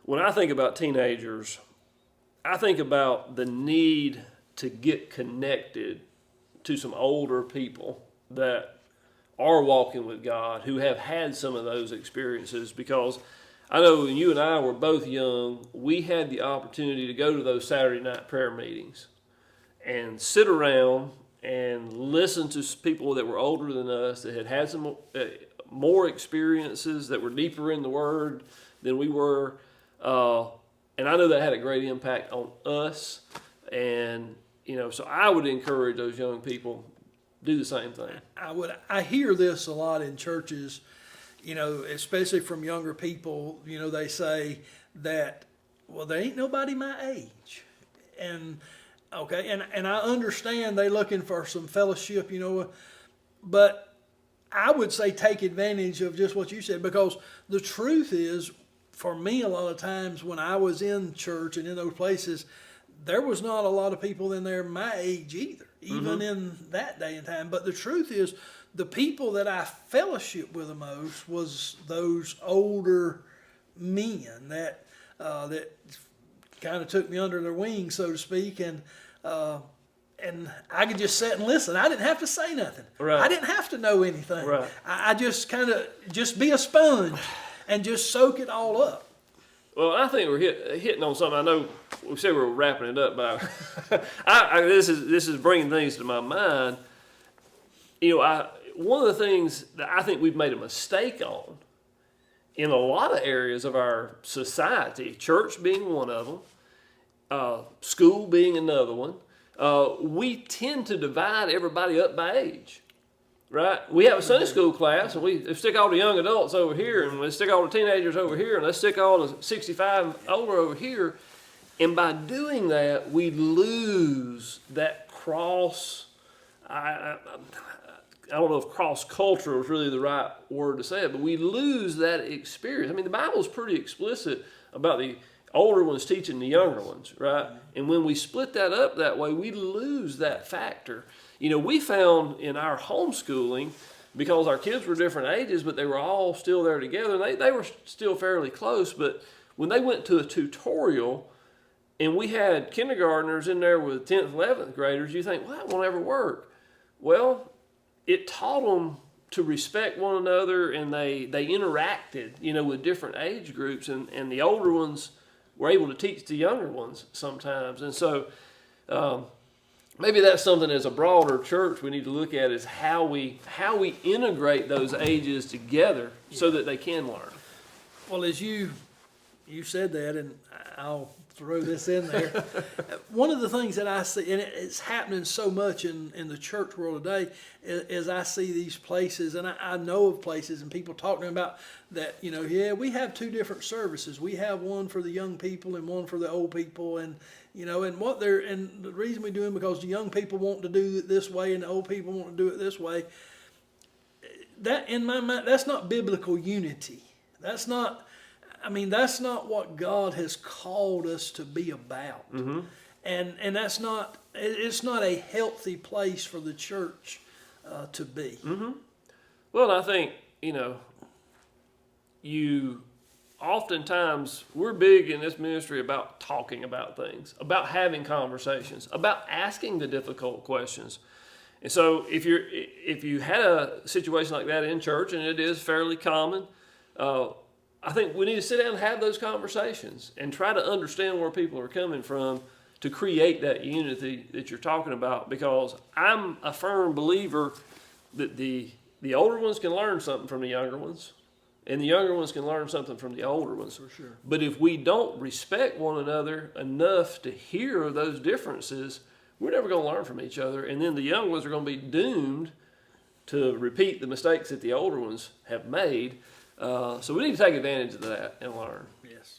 when I think about teenagers, I think about the need to get connected to some older people that are walking with God, who have had some of those experiences, because I know when you and I were both young, we had the opportunity to go to those Saturday night prayer meetings and sit around and listen to people that were older than us, that had had some more experiences, that were deeper in the Word than we were. And I know that had a great impact on us. And, so I would encourage those young people do the same thing. I hear this a lot in churches, especially from younger people. They say that, well, there ain't nobody my age. And okay, and I understand they looking for some fellowship, but I would say take advantage of just what you said, because the truth is, for me, a lot of times when I was in church and in those places, there was not a lot of people in there my age either, even in that day and time. But the truth is, the people that I fellowship with the most was those older men that kind of took me under their wing, so to speak, and I could just sit and listen. I didn't have to say nothing. Right. I didn't have to know anything. Right. I just kind of just be a sponge and just soak it all up. Well, I think we're hitting on something. I know we said we're wrapping it up, but this is bringing things to my mind. One of the things that I think we've made a mistake on in a lot of areas of our society, church being one of them, school being another one, we tend to divide everybody up by age. Right? We have a Sunday school class, and we stick all the young adults over here, and we stick all the teenagers over here, and let's stick all the 65 and older over here. And by doing that, we lose that cross. I don't know if cross-culture is really the right word to say it, but we lose that experience. I mean, the Bible's pretty explicit about the older ones teaching the younger ones, right? And when we split that up that way, we lose that factor. We found in our homeschooling, because our kids were different ages, but they were all still there together, and they were still fairly close, but when they went to a tutorial and we had kindergartners in there with 10th, 11th graders, you think, well, that won't ever work. Well, it taught them to respect one another, and they interacted, with different age groups, and the older ones were able to teach the younger ones sometimes. And so maybe that's something as a broader church we need to look at, is how we integrate those ages together so that they can learn. Well, as you said that, and I'll throw this in there. One of the things that I see, and it's happening so much in the church world today, is I see these places, and I know of places, and people talking about that, we have two different services. We have one for the young people and one for the old people, and and the reason we do it because the young people want to do it this way and the old people want to do it this way. That, in my mind, that's not biblical unity. That's not what God has called us to be about. Mm-hmm. And that's not, it's not a healthy place for the church to be. Mm-hmm. Well, I think, oftentimes we're big in this ministry about talking about things, about having conversations, about asking the difficult questions. And so if you had a situation like that in church, and it is fairly common, I think we need to sit down and have those conversations and try to understand where people are coming from to create that unity that you're talking about, because I'm a firm believer that the older ones can learn something from the younger ones, and the younger ones can learn something from the older ones. For sure. But if we don't respect one another enough to hear those differences, we're never going to learn from each other, and then the young ones are going to be doomed to repeat the mistakes that the older ones have made. So we need to take advantage of that and learn. Yes.